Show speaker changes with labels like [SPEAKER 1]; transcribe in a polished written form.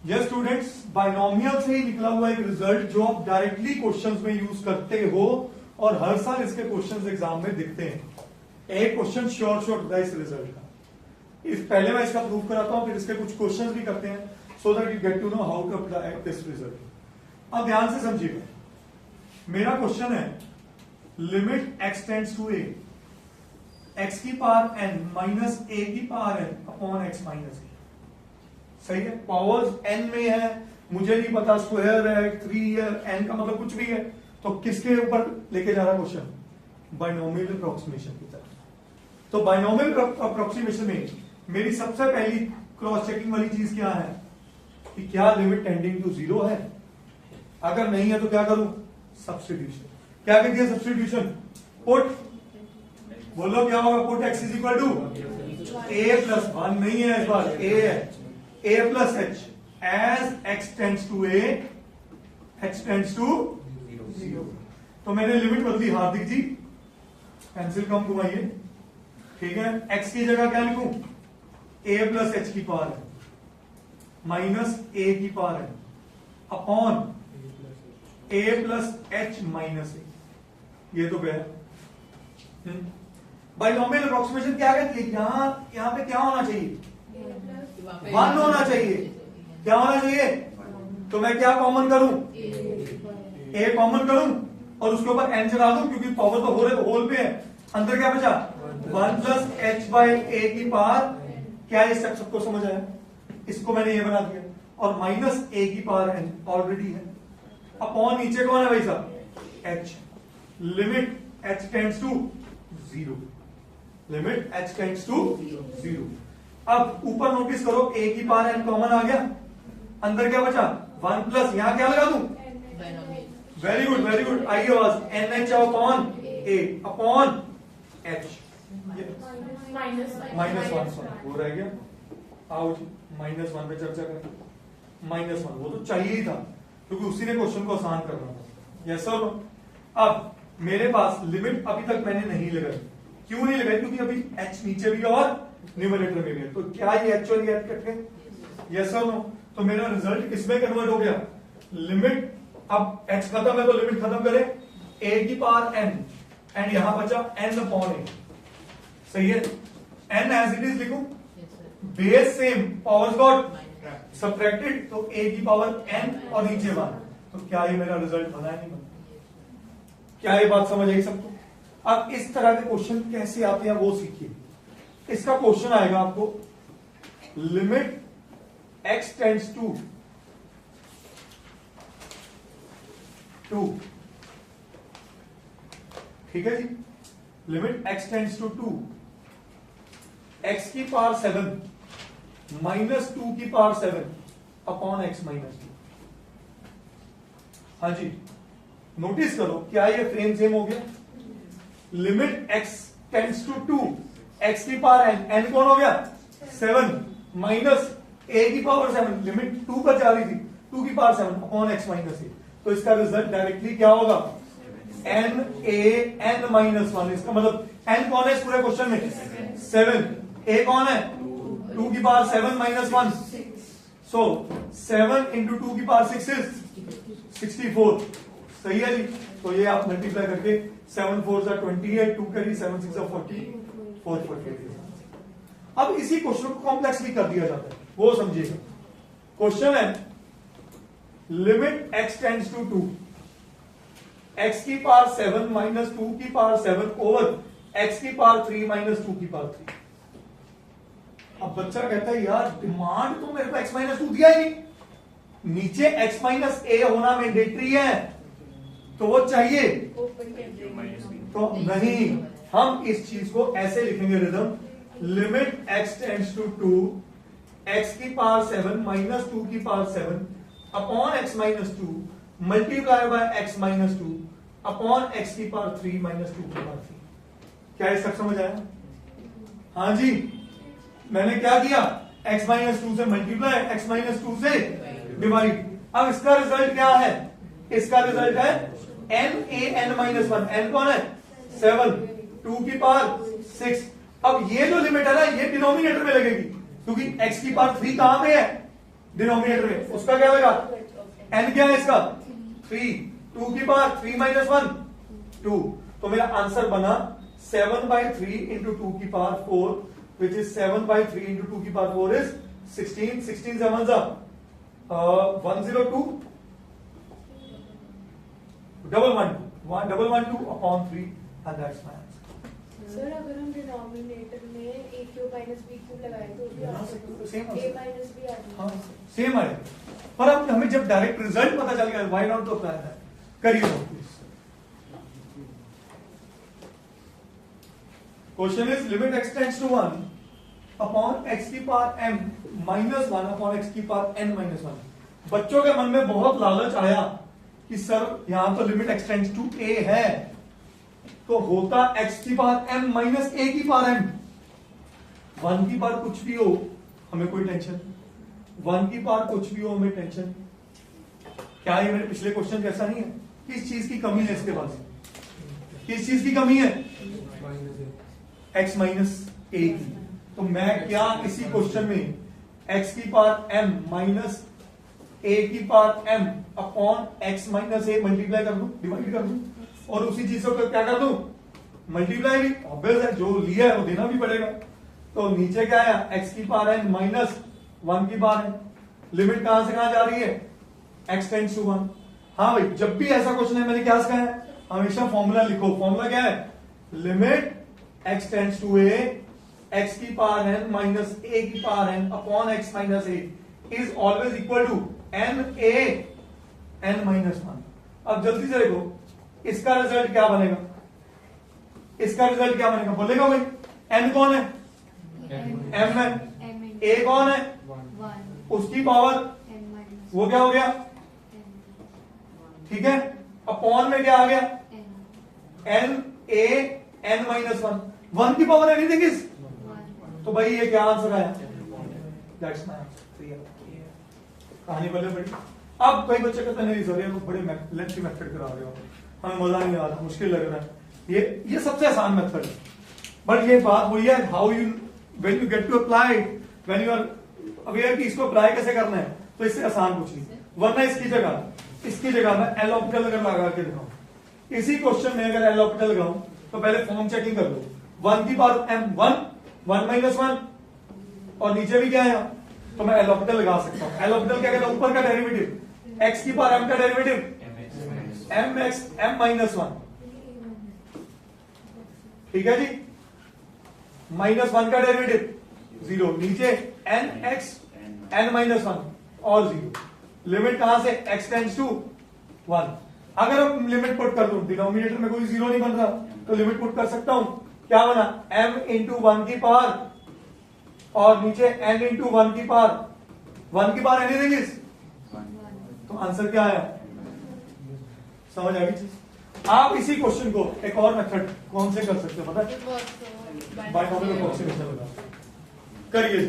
[SPEAKER 1] Yes students, binomial से ही निकला हुआ एक रिजल्ट जो आप डायरेक्टली क्वेश्चंस में यूज करते हो और हर साल इसके क्वेश्चंस एग्जाम में दिखते हैं। एक क्वेश्चन श्योर होता है इस रिजल्ट का। इस पहले मैं इसका प्रूफ कराता हूं, फिर इसके कुछ क्वेश्चंस भी करते हैं so that you get to know how to apply this result. अब ध्यान से समझिएगा, मेरा क्वेश्चन है limit x tends to a x की पावर एन माइनस ए की power n upon x minus a. सही है, पावर्स एन में है, मुझे नहीं पता स्क्वायर है, 3 है, एन का मतलब कुछ भी है, तो किसके ऊपर लेके जा रहा क्वेश्चन? बाइनोमियल अप्रोक्सीमेशन की तरफ। तो बाइनोमियल अप्रोक्सीमेशन में मेरी सबसे पहली क्रॉस चेकिंग वाली चीज क्या है कि क्या लिमिट टेंडिंग टू 0 है। अगर नहीं है तो क्या करूं? सब्स्टिट्यूशन। क्या कहती है सब्स्टिट्यूशन? पुट, बोलो क्या होगा? Put x is equal to a plus 1 नहीं है इस बार, ए है, a plus h as x tends to a, h tends to 0। तो मैंने लिमिट बदली हार्दिक जी, पेंसिल कम घुमाइए, ठीक है। x की जगह क्या लिखूं? a प्लस h की पावर है माइनस a की पावर है upon a plus h minus a। ये तो गया। बाइनोमियल अप्रोक्सीमेशन क्या कहती है? यहां पे क्या होना चाहिए? 1 होना चाहिए। क्या होना चाहिए? तो मैं क्या कॉमन करूं? a कॉमन करूं और उसके ऊपर n चढ़ा दूं, क्योंकि पावर तो हो रहे होल पे है। अंदर क्या बचा? 1 प्लस h बाई a की पावर। क्या ये सबको समझ आया? इसको मैंने ये बना दिया और माइनस a की पावर n ऑलरेडी है अपॉन नीचे कौन है भाई साहब? h। Limit h tends to 0, limit h tends to 0। अब ऊपर नोटिस करो, a की पावर n कॉमन आ गया, अंदर क्या बचा? 1 प्लस, यहां क्या लगा दूं? वेरी गुड वेरी गुड, आइए आवाज, NH upon a upon h -1 वो रह गया। आओ जी -1 पे चर्चा करें। -1 वो तो चाहिए ही था क्योंकि उसी ने क्वेश्चन को आसान करना था। Yes sir. अब मेरे पास लिमिट अभी तक मैंने नहीं लगाई। क्यों नहीं लगाई? क्योंकि अभी h नीचे भी और न्यूमरेटर में भी है। तो क्या ये एक्चुअली ऐड करके? यस और नो? तो मेरा रिजल्ट किसमें कन्वर्ट हो गया? लिमिट, अब x खत्म है तो लिमिट खत्म करें, a की पावर n एंड यहां बचा n अपॉन a। सही है, n एज इट इज लिखूं, base same, powers got subtracted, तो a की पावर n और नीचे 1। तो क्या ये मेरा रिजल्ट बना है? नहीं बना? क्या ये बात समझ आई सबको? अब इस तरह के क्वेश्चन कैसे आते हैं वो सीखिए। इसका क्वेश्चन आएगा आपको, लिमिट x टेंड्स टू 2, ठीक है जी। Limit x tends to 2, x की पावर 7 माइनस 2 की पावर 7 अपॉन x माइनस 2। हाँ जी, नोटिस करो, क्या ये फ्रेम सेम हो गया? Limit x tends to 2, x की पावर n, n कौन हो गया? 7 माइनस a की पावर 7, लिमिट 2 पर जा रही थी, 2 की power 7 upon x minus a। तो इसका रिजल्ट डायरेक्टली क्या होगा? n a n minus 1। इसका मतलब n कौन है इस पूरे क्वेश्चन में? 7, a कौन है? 2 की पावर 7 माइनस 1, सो 7 इंटू 2 की पावर 6 इज 64। सही है जी। तो ये आप मल्टीप्लाई करके 7 4 जा 28, 2 करी 7 6 जा 40। अब इसी क्वेश्चन को कॉम्प्लेक्स भी कर दिया जाता है, वो समझिएगा। क्वेश्चन है limit x tends to 2, x की पावर 7 माइनस 2 की पावर 7 ओवर x की पावर 3 माइनस 2 की पावर 3। अब बच्चा कहता है यार डिमांड तो मेरे को x माइनस 2 दिया ही नहीं, नीचे x माइनस a होना मैंडेटरी है, तो वो चाहिए तो नहीं। हम इस चीज को ऐसे लिखेंगे रिदम, limit x tends to 2, x की पावर 7 माइनस 2 की power 7 upon x minus 2 multiply by x minus 2 upon x की पावर 3 माइनस 2 की पावर 3। क्या इस तक समझ आया? हाँ जी, मैंने क्या किया? x माइनस 2 से मल्टीप्लाई, x माइनस 2 से डिवाइड। अब इसका रिजल्ट क्या है? इसका रिजल्ट है n a n minus 1। n कौन है? 7, 2 की पावर 6। अब ये जो लिमिट है ना, ये डिनोमिनेटर में लगेगी, क्योंकि x की पावर 3 कहां पे है? डिनोमिनेटर में, उसका क्या होगा? n क्या है इसका? 3, 2 की पावर 3 माइनस 1 2, तो मेरा आंसर बना 7/3 इंटू 2 की पावर 4, विच इज 7/3 इंटू 2 की power 4 is 16, 16 7 102 112 upon 3 and that's my answer.
[SPEAKER 2] Sir अगर हम डिनोमिनेटर में a cube minus b cube लगाए तो भी आ सकता
[SPEAKER 1] सेम
[SPEAKER 2] है, a माइनस b आ जाएगा।
[SPEAKER 1] हाँ सेम आए, पर अब हमें जब डायरेक्ट रिजल्ट पता चल गया, व्हाई नॉट तो अप्लाई दैट, करिए please. Question is limit x tends to 1 upon x की power m minus 1 upon x की पावर n माइनस 1। बच्चों के मन में बहुत लालच आया कि सर यहां तो limit x tends to a है, तो होता x की पावर m माइनस a की पावर m। 1 की पावर कुछ भी हो हमें कोई टेंशन, 1 की पावर कुछ भी हो हमें टेंशन। क्या ये मेरे पिछले क्वेश्चन जैसा नहीं है? किस चीज की कमी है इसके पास? किस चीज की कमी है? x माइनस a की। तो मैं क्या इसी क्वेश्चन में x की पावर m माइनस a की power m upon x minus a multiply कर दूं, डिवाइड कर दूं, और उसी चीज को क्या कर दूं? मल्टीप्लाई भी ऑब्वियस है, जो लिया है वो देना भी पड़ेगा। तो नीचे क्या है? x की पावर n माइनस 1 की पावर n। लिमिट कहां से कहां जा रही है? x tends to 1। हाँ भाई, जब भी ऐसा क्वेश्चन है मैंने क्या सिखाया है? हमेशा फॉर्मूला लिखो। फॉर्मूला क्या है? Limit x tends to a, x की पावर n माइनस a की power n upon x minus a is always equal to n a n minus 1। अब जल्दी से देखो इसका रिजल्ट क्या बनेगा? इसका रिजल्ट क्या बनेगा? बोलेगा भाई n कौन है? m है। a कौन है? उसकी पावर वो क्या हो गया? ठीक है, अपॉन में क्या आ गया? n a n minus 1। 1 की पावर एनीथिंग इज, तो भाई ये क्या आंसर आया? That's my answer. कहानी पहले पढ़ी। अब कई बच्चे कहते नहीं सर ये बड़े लेंथी मेथड करा रहे हो, हमें मजा नहीं आ रहा, मुश्किल लग रहा है। ये सबसे आसान मेथड है, बट ये बात वही है how you when you get to apply, when you are aware कि इसको अप्लाई कैसे करना है, तो इससे आसान कुछ नहीं। वरना इसकी जगह मैं एल ऑर्बिटल अगर लगा के दिखाऊं, इसी क्वेश्चन में अगर एल ऑर्बिटल लगाऊं तो पहले फॉर्म चेकिंग कर लो। 1 की पावर m 1 माइनस 1, और नीचे भी क्या है तो मैं एल ऑर्बिटल लगा सकता हूं। एल ऑर्बिटल क्या कहता है? ऊपर का डेरिवेटिव x की पावर m का डेरिवेटिव m माइनस 1, ठीक है जी, माइनस 1 का डेरिवेटिव 0, नीचे nx n माइनस 1 और 0। लिमिट कहां से? x tends to 1। अगर अब लिमिट पुट कर दूं, डिनोमिनेटर में कोई 0 नहीं बन रहा, तो लिमिट पुट कर सकता हूं। क्या बना? m इंटू 1 की पावर और नीचे n इंटू 1 की पावर 1 की पावर एनीथिंग इज, तो आंसर क्या आया? समझ आ गई? आप इसी क्वेश्चन को एक और मेथड कौन से कर सकते हो पता है? बाय नॉमिनल कौन से मेथड लगा करिए।